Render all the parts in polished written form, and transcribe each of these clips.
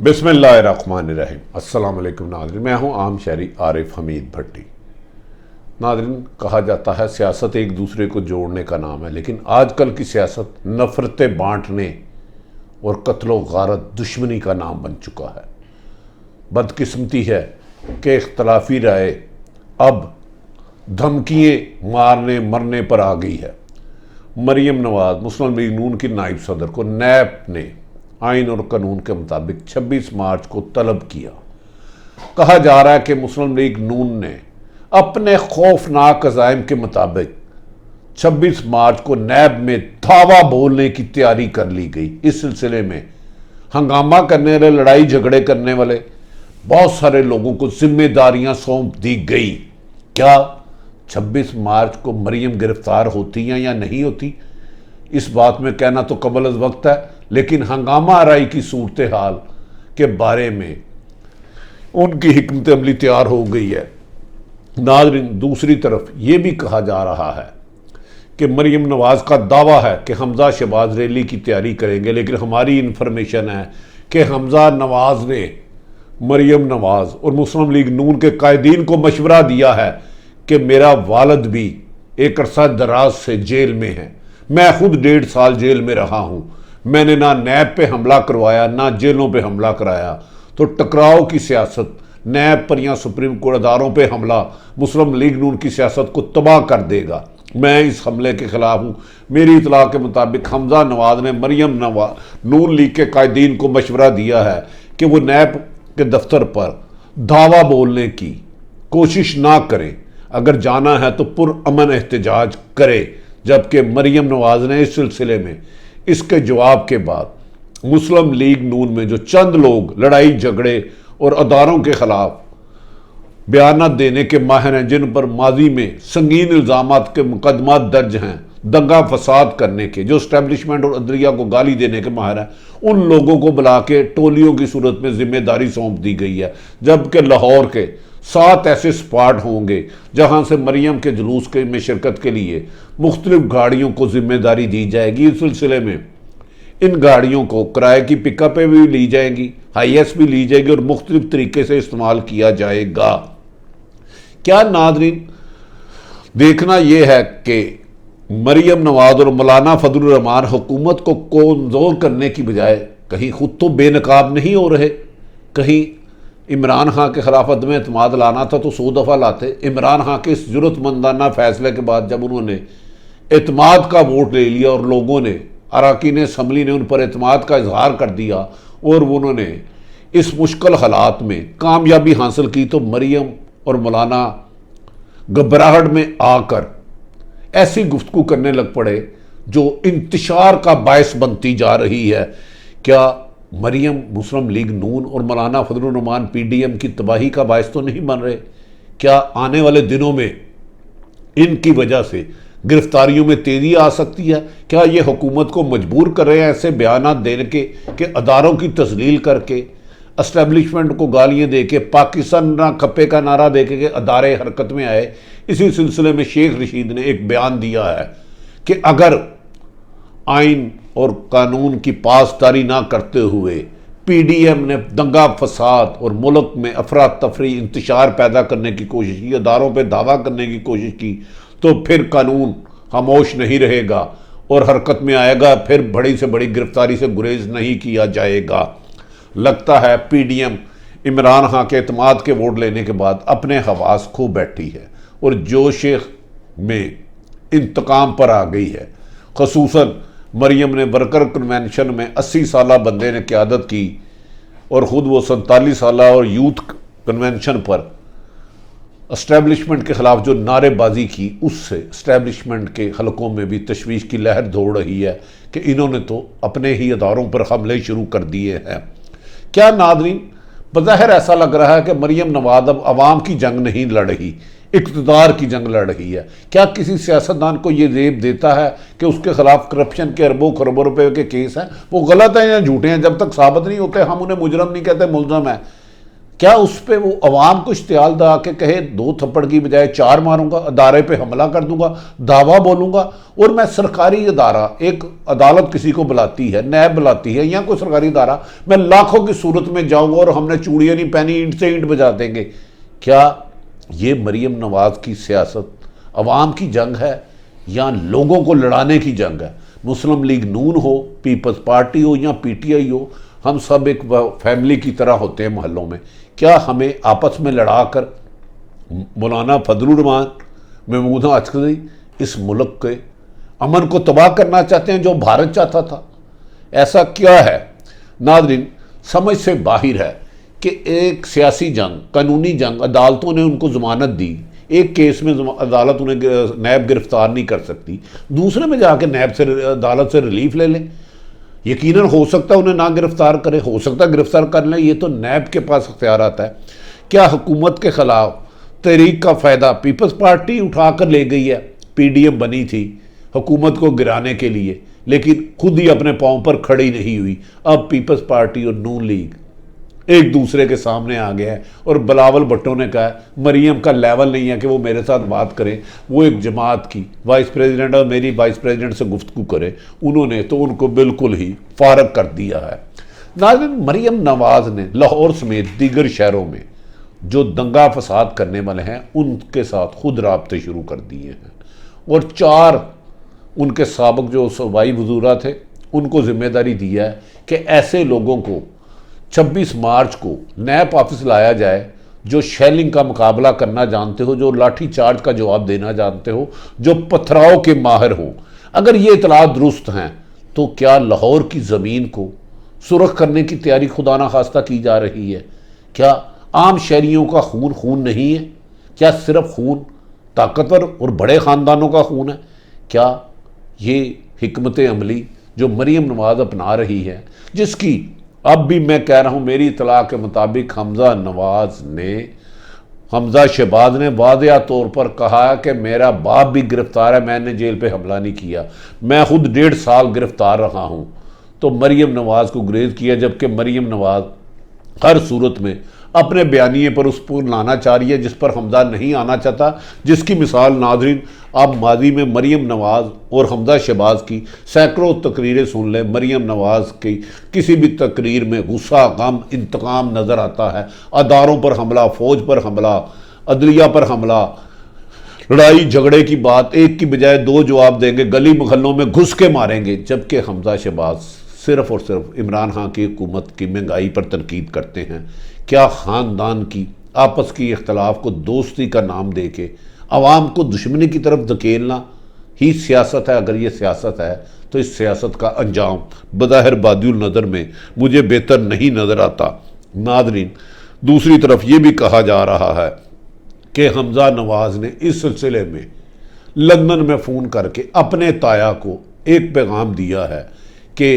بسم اللہ الرحمن الرحیم۔ السلام علیکم ناظرین، میں ہوں عام شہری عارف حمید بھٹی۔ ناظرین، کہا جاتا ہے سیاست ایک دوسرے کو جوڑنے کا نام ہے، لیکن آج کل کی سیاست نفرتیں بانٹنے اور قتل و غارت دشمنی کا نام بن چکا ہے۔ بدقسمتی ہے کہ اختلافی رائے اب دھمکیے مارنے مرنے پر آ گئی ہے۔ مریم نواز مسلم لیگ نون کی نائب صدر کو نیب نے آئین اور قانون کے مطابق 26 مارچ کو طلب کیا۔ کہا جا رہا ہے کہ مسلم لیگ نون نے اپنے خوفناک عزائم کے مطابق 26 مارچ کو نیب میں دھاوا بولنے کی تیاری کر لی گئی۔ اس سلسلے میں ہنگامہ کرنے والے، لڑائی جھگڑے کرنے والے بہت سارے لوگوں کو ذمہ داریاں سونپ دی گئی۔ کیا 26 مارچ کو مریم گرفتار ہوتی ہیں یا نہیں ہوتی، اس بات میں کہنا تو قبل از وقت ہے، لیکن ہنگامہ آرائی کی صورتحال کے بارے میں ان کی حکمت عملی تیار ہو گئی ہے۔ ناظرین، دوسری طرف یہ بھی کہا جا رہا ہے کہ مریم نواز کا دعویٰ ہے کہ حمزہ شہباز ریلی کی تیاری کریں گے، لیکن ہماری انفارمیشن ہے کہ حمزہ نواز نے مریم نواز اور مسلم لیگ نون کے قائدین کو مشورہ دیا ہے کہ میرا والد بھی ایک عرصہ دراز سے جیل میں ہے، میں خود 1.5 سال جیل میں رہا ہوں، میں نے نہ نیب پہ حملہ کروایا نہ جیلوں پہ حملہ کرایا، تو ٹکراؤ کی سیاست نیب پر یا سپریم کورٹ اداروں پہ حملہ مسلم لیگ نون کی سیاست کو تباہ کر دے گا۔ میں اس حملے کے خلاف ہوں۔ میری اطلاع کے مطابق حمزہ نواز نے مریم نون لیگ کے قائدین کو مشورہ دیا ہے کہ وہ نیب کے دفتر پر دھاوا بولنے کی کوشش نہ کریں، اگر جانا ہے تو پرامن احتجاج کرے، جبکہ مریم نواز نے اس سلسلے میں اس کے جواب کے بعد مسلم لیگ نون میں جو چند لوگ لڑائی جھگڑے اور اداروں کے خلاف بیانات دینے کے ماہر ہیں، جن پر ماضی میں سنگین الزامات کے مقدمات درج ہیں، دنگا فساد کرنے کے، جو اسٹیبلشمنٹ اور عدلیہ کو گالی دینے کے ماہر ہیں، ان لوگوں کو بلا کے ٹولیوں کی صورت میں ذمہ داری سونپ دی گئی ہے، جبکہ لاہور کے 7 ایسے سپاٹ ہوں گے جہاں سے مریم کے جلوس میں شرکت کے لیے مختلف گاڑیوں کو ذمہ داری دی جائے گی۔ اس سلسلے میں ان گاڑیوں کو کرائے کی پک اپیں بھی لی جائیں گی، ہائی ایس بھی لی جائے گی اور مختلف طریقے سے استعمال کیا جائے گا۔ کیا ناظرین، دیکھنا یہ ہے کہ مریم نواز اور مولانا فضل الرحمان حکومت کو کمزور کرنے کی بجائے کہیں خود تو بے نقاب نہیں ہو رہے، کہیں عمران خان کے خلاف عدم اعتماد لانا تھا تو 100 دفعہ لاتے۔ عمران خان کے اس جرأت مندانہ فیصلے کے بعد جب انہوں نے اعتماد کا ووٹ لے لیا اور لوگوں نے، اراکین اسمبلی نے ان پر اعتماد کا اظہار کر دیا اور انہوں نے اس مشکل حالات میں کامیابی حاصل کی، تو مریم اور مولانا گھبراہٹ میں آ کر ایسی گفتگو کرنے لگ پڑے جو انتشار کا باعث بنتی جا رہی ہے۔ کیا مریم مسلم لیگ نون اور مولانا فضل الرحمان پی ڈی ایم کی تباہی کا باعث تو نہیں بن رہے؟ کیا آنے والے دنوں میں ان کی وجہ سے گرفتاریوں میں تیزی آ سکتی ہے؟ کیا یہ حکومت کو مجبور کر رہے ہیں ایسے بیانات دینے کے کہ اداروں کی تذلیل کر کے، اسٹیبلشمنٹ کو گالیاں دے کے، پاکستان نہ کھپے کا نعرہ دے کے ادارے حرکت میں آئے؟ اسی سلسلے میں شیخ رشید نے ایک بیان دیا ہے کہ اگر آئین اور قانون کی پاسداری نہ کرتے ہوئے پی ڈی ایم نے دنگا فساد اور ملک میں افراتفری انتشار پیدا کرنے کی کوشش کی، اداروں پہ دعویٰ کرنے کی کوشش کی، تو پھر قانون خاموش نہیں رہے گا اور حرکت میں آئے گا، پھر بڑی سے بڑی گرفتاری سے گریز نہیں کیا جائے گا۔ لگتا ہے P D M Imran Khan کے اعتماد کے ووٹ لینے کے بعد اپنے حواس کھو بیٹھی ہے اور جوش میں انتقام پر آ گئی ہے۔ خصوصاً مریم نے ورکر کنونشن میں 80 سالہ بندے نے قیادت کی اور خود وہ 47 سالہ، اور یوتھ کنونشن پر اسٹیبلشمنٹ کے خلاف جو نعرے بازی کی، اس سے اسٹیبلشمنٹ کے حلقوں میں بھی تشویش کی لہر دوڑ رہی ہے کہ انہوں نے تو اپنے ہی اداروں پر حملے شروع کر دیے ہیں۔ کیا ناظرین، بظاہر ایسا لگ رہا ہے کہ مریم نواز اب عوام کی جنگ نہیں لڑ رہی، اقتدار کی جنگ لڑ رہی ہے۔ کیا کسی سیاستدان کو یہ زیب دیتا ہے کہ اس کے خلاف کرپشن کے اربوں خربوں روپے کے کیس ہیں، وہ غلط ہیں یا جھوٹے ہیں، جب تک ثابت نہیں ہوتے ہم انہیں مجرم نہیں کہتے، ملزم ہیں۔ کیا اس پہ وہ عوام کو اشتعال دا کے کہے 2 تھپڑ کی بجائے 4 ماروں گا، ادارے پہ حملہ کر دوں گا، دعویٰ بولوں گا؟ اور میں سرکاری ادارہ، ایک عدالت کسی کو بلاتی ہے، نیب بلاتی ہے یا کوئی سرکاری ادارہ، میں لاکھوں کی صورت میں جاؤں گا اور ہم نے چوڑیاں نہیں پہنی، اینٹ سے اینٹ بجا دیں گے؟ کیا یہ مریم نواز کی سیاست عوام کی جنگ ہے یا لوگوں کو لڑانے کی جنگ ہے؟ مسلم لیگ نون ہو، پیپلز پارٹی ہو یا پی ٹی آئی ہو، ہم سب ایک فیملی کی طرح ہوتے ہیں محلوں میں۔ کیا ہمیں آپس میں لڑا کر مولانا فضل الرحمان، محمود اچکزئی اس ملک کے امن کو تباہ کرنا چاہتے ہیں جو بھارت چاہتا تھا؟ ایسا کیا ہے؟ ناظرین، سمجھ سے باہر ہے کہ ایک سیاسی جنگ، قانونی جنگ، عدالتوں نے ان کو ضمانت دی، ایک کیس میں عدالت انہیں نیب گرفتار نہیں کر سکتی، دوسرے میں جا کے نیب سے عدالت سے ریلیف لے لیں۔ یقیناً ہو سکتا ہے انہیں نہ گرفتار کرے، ہو سکتا ہے گرفتار کر لیں، یہ تو نیب کے پاس اختیارات ہے۔ کیا حکومت کے خلاف تحریک کا فائدہ پیپلز پارٹی اٹھا کر لے گئی ہے؟ پی ڈی ایم بنی تھی حکومت کو گرانے کے لیے، لیکن خود ہی اپنے پاؤں پر کھڑی نہیں ہوئی۔ اب پیپلز پارٹی اور نون لیگ ایک دوسرے کے سامنے آ گیا ہے، اور بلاول بھٹو نے کہا ہے مریم کا لیول نہیں ہے کہ وہ میرے ساتھ بات کریں، وہ ایک جماعت کی وائس پریزیڈنٹ اور میری وائس پریزیڈنٹ سے گفتگو کرے۔ انہوں نے تو ان کو بالکل ہی فارغ کر دیا ہے۔ ناظرین، مریم نواز نے لاہور سمیت دیگر شہروں میں جو دنگا فساد کرنے والے ہیں ان کے ساتھ خود رابطے شروع کر دیے ہیں، اور 4 ان کے سابق جو صوبائی وزراء تھے ان کو ذمہ داری دیا ہے کہ ایسے لوگوں کو 26 مارچ کو نیب آفس لایا جائے جو شیلنگ کا مقابلہ کرنا جانتے ہو، جو لاٹھی چارج کا جواب دینا جانتے ہو، جو پتھراؤ کے ماہر ہوں۔ اگر یہ اطلاعات درست ہیں تو کیا لاہور کی زمین کو سرخ کرنے کی تیاری خدا نخواستہ کی جا رہی ہے؟ کیا عام شہریوں کا خون خون نہیں ہے؟ کیا صرف خون طاقتور اور بڑے خاندانوں کا خون ہے؟ کیا یہ حکمت عملی جو مریم نواز اپنا رہی ہے، جس کی اب بھی میں کہہ رہا ہوں میری اطلاع کے مطابق حمزہ شہباز نے واضح طور پر کہا کہ میرا باپ بھی گرفتار ہے، میں نے جیل پہ حملہ نہیں کیا، میں خود 1.5 سال گرفتار رہا ہوں، تو مریم نواز کو گریز کیا، جبکہ مریم نواز ہر صورت میں اپنے بیانیے پر اس پر لانا چاہ رہی ہے جس پر حمزہ نہیں آنا چاہتا، جس کی مثال ناظرین آپ ماضی میں مریم نواز اور حمزہ شہباز کی سینکڑوں تقریریں سن لیں۔ مریم نواز کی کسی بھی تقریر میں غصہ، غم، انتقام نظر آتا ہے، اداروں پر حملہ، فوج پر حملہ، عدلیہ پر حملہ، لڑائی جھگڑے کی بات ایک کی بجائے 2 جواب دیں گے، گلی محلوں میں گھس کے ماریں گے، جبکہ حمزہ شہباز صرف اور صرف عمران خان کی حکومت کی مہنگائی پر تنقید کرتے ہیں۔ کیا خاندان کی آپس کی اختلاف کو دوستی کا نام دے کے عوام کو دشمنی کی طرف دھکیلنا ہی سیاست ہے؟ اگر یہ سیاست ہے تو اس سیاست کا انجام بظاہر بادی النظر میں مجھے بہتر نہیں نظر آتا۔ ناظرین، دوسری طرف یہ بھی کہا جا رہا ہے کہ حمزہ نواز نے اس سلسلے میں لندن میں فون کر کے اپنے تایا کو ایک پیغام دیا ہے کہ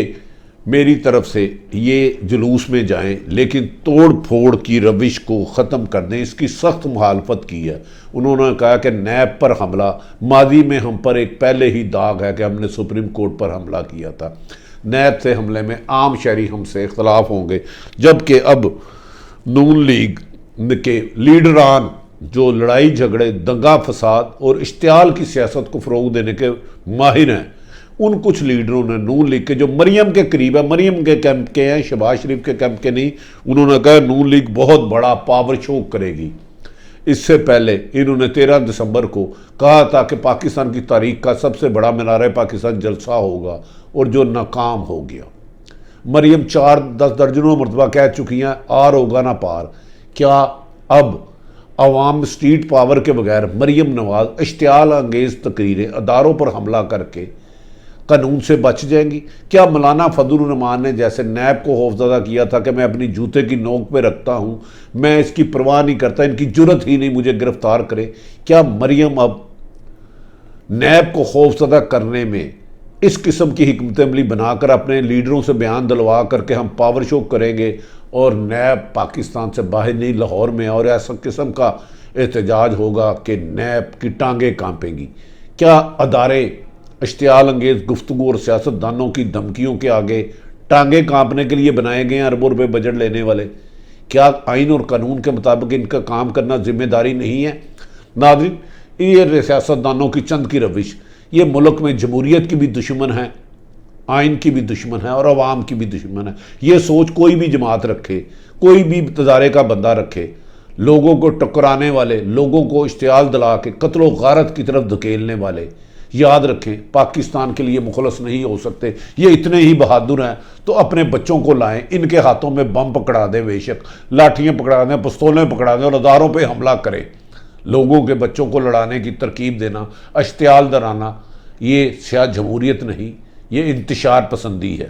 میری طرف سے یہ جلوس میں جائیں لیکن توڑ پھوڑ کی روش کو ختم کر دیں، اس کی سخت مخالفت کی ہے۔ انہوں نے کہا کہ نیب پر حملہ، ماضی میں ہم پر ایک پہلے ہی داغ ہے کہ ہم نے سپریم کورٹ پر حملہ کیا تھا، نیب سے حملے میں عام شہری ہم سے اختلاف ہوں گے، جبکہ اب نون لیگ کے لیڈران جو لڑائی جھگڑے، دنگا فساد اور اشتعال کی سیاست کو فروغ دینے کے ماہر ہیں، ان کچھ لیڈروں نے نون لیگ کے جو مریم کے قریب ہے، مریم کے کیمپ کے ہیں، شہباز شریف کے کیمپ کے نہیں، انہوں نے کہا نون لیگ بہت بڑا پاور شو کرے گی۔ اس سے پہلے انہوں نے 13 دسمبر کو کہا تھا کہ پاکستان کی تاریخ کا سب سے بڑا مینار پاکستان جلسہ ہوگا، اور جو ناکام ہو گیا۔ مریم 4-10 درجنوں مرتبہ کہہ چکی ہیں آر ہوگا نہ پار۔ کیا اب عوام اسٹریٹ پاور کے بغیر مریم نواز اشتعال انگیز تقریریں، اداروں پر حملہ کر کے قانون سے بچ جائیں گی؟ کیا مولانا فضل الرحمان نے جیسے نیب کو خوفزدہ کیا تھا کہ میں اپنی جوتے کی نوک پہ رکھتا ہوں، میں اس کی پرواہ نہیں کرتا، ان کی جرت ہی نہیں مجھے گرفتار کرے، کیا مریم اب نیب کو خوفزدہ کرنے میں اس قسم کی حکمت عملی بنا کر اپنے لیڈروں سے بیان دلوا کر کے ہم پاور شو کریں گے اور نیب پاکستان سے باہر نہیں لاہور میں، اور ایسا قسم کا احتجاج ہوگا کہ نیب کی ٹانگیں کانپیں گی؟ کیا ادارے اشتعال انگیز گفتگو اور سیاستدانوں کی دھمکیوں کے آگے ٹانگیں کانپنے کے لیے بنائے گئے ہیں اربوں روپے بجٹ لینے والے؟ کیا آئین اور قانون کے مطابق ان کا کام کرنا ذمہ داری نہیں ہے؟ ناظرین، یہ سیاستدانوں کی چند کی روش یہ ملک میں جمہوریت کی بھی دشمن ہے، آئین کی بھی دشمن ہے اور عوام کی بھی دشمن ہے۔ یہ سوچ کوئی بھی جماعت رکھے، کوئی بھی ادارے کا بندہ رکھے، لوگوں کو ٹکرانے والے، لوگوں کو اشتعال دلا کے قتل و غارت کی طرف دھکیلنے والے، یاد رکھیں پاکستان کے لیے مخلص نہیں ہو سکتے۔ یہ اتنے ہی بہادر ہیں تو اپنے بچوں کو لائیں، ان کے ہاتھوں میں بم پکڑا دیں، بے شک لاٹھیاں پکڑا دیں، پستولیں پکڑا دیں اور اداروں پہ حملہ کریں۔ لوگوں کے بچوں کو لڑانے کی ترکیب دینا، اشتعال درانا، یہ سیاہ جمہوریت نہیں، یہ انتشار پسندی ہے۔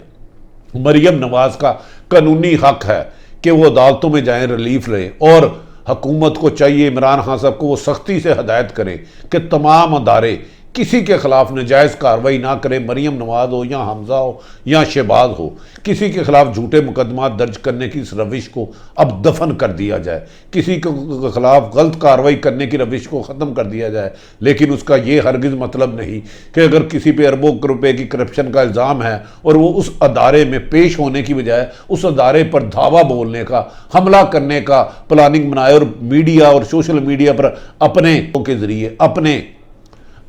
مریم نواز کا قانونی حق ہے کہ وہ عدالتوں میں جائیں، ریلیف لیں، اور حکومت کو چاہیے عمران خان صاحب کو وہ سختی سے ہدایت کریں کہ تمام ادارے کسی کے خلاف نجائز کارروائی نہ کریں، مریم نواز ہو یا حمزہ ہو یا شہباز ہو، کسی کے خلاف جھوٹے مقدمات درج کرنے کی اس روش کو اب دفن کر دیا جائے، کسی کے خلاف غلط کارروائی کرنے کی روش کو ختم کر دیا جائے۔ لیکن اس کا یہ ہرگز مطلب نہیں کہ اگر کسی پہ اربوں روپے کی کرپشن کا الزام ہے اور وہ اس ادارے میں پیش ہونے کی بجائے اس ادارے پر دھاوا بولنے کا، حملہ کرنے کا پلاننگ بنائے اور میڈیا اور سوشل میڈیا پر اپنے کے ذریعے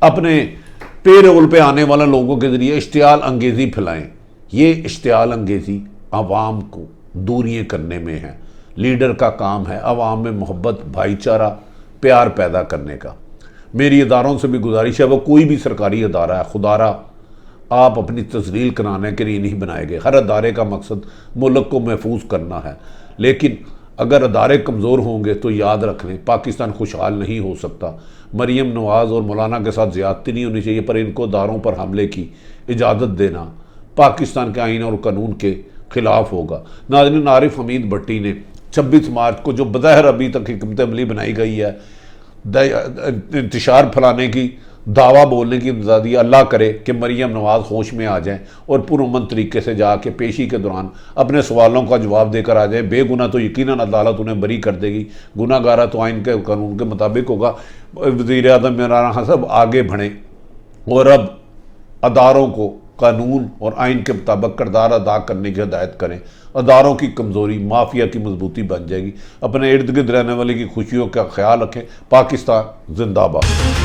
اپنے پے رول پہ آنے والے لوگوں کے ذریعے اشتعال انگیزی پھیلائیں۔ یہ اشتعال انگیزی عوام کو دوریاں کرنے میں ہے۔ لیڈر کا کام ہے عوام میں محبت، بھائی چارہ، پیار پیدا کرنے کا۔ میری اداروں سے بھی گزارش ہے، وہ کوئی بھی سرکاری ادارہ ہے، خدارہ آپ اپنی تذلیل کرانے کے لیے نہیں بنائے گئے۔ ہر ادارے کا مقصد ملک کو محفوظ کرنا ہے، لیکن اگر ادارے کمزور ہوں گے تو یاد رکھ لیں پاکستان خوشحال نہیں ہو سکتا۔ مریم نواز اور مولانا کے ساتھ زیادتی نہیں ہونی چاہیے، پر ان کو اداروں پر حملے کی اجازت دینا پاکستان کے آئین اور قانون کے خلاف ہوگا۔ ناظرین، عارف حمید بھٹی نے 26 مارچ کو جو بظاہر ابھی تک حکمت عملی بنائی گئی ہے انتشار پھیلانے کی، دعویٰ بولنے کی آزادی، اللہ کرے کہ مریم نواز ہوش میں آ جائیں اور پرامن طریقے سے جا کے پیشی کے دوران اپنے سوالوں کا جواب دے کر آ جائیں۔ بے گناہ تو یقیناً عدالت انہیں بری کر دے گی، گناہ گارہ تو آئین کے قانون کے مطابق ہوگا۔ وزیر اعظم عمران خان صاحب آگے بڑھیں اور اب اداروں کو قانون اور آئین کے مطابق کردار ادا کرنے کی ہدایت کریں۔ اداروں کی کمزوری مافیا کی مضبوطی بن جائے گی۔ اپنے ارد گرد رہنے والے کی خوشیوں کا خیال رکھیں۔ پاکستان زندہ باد۔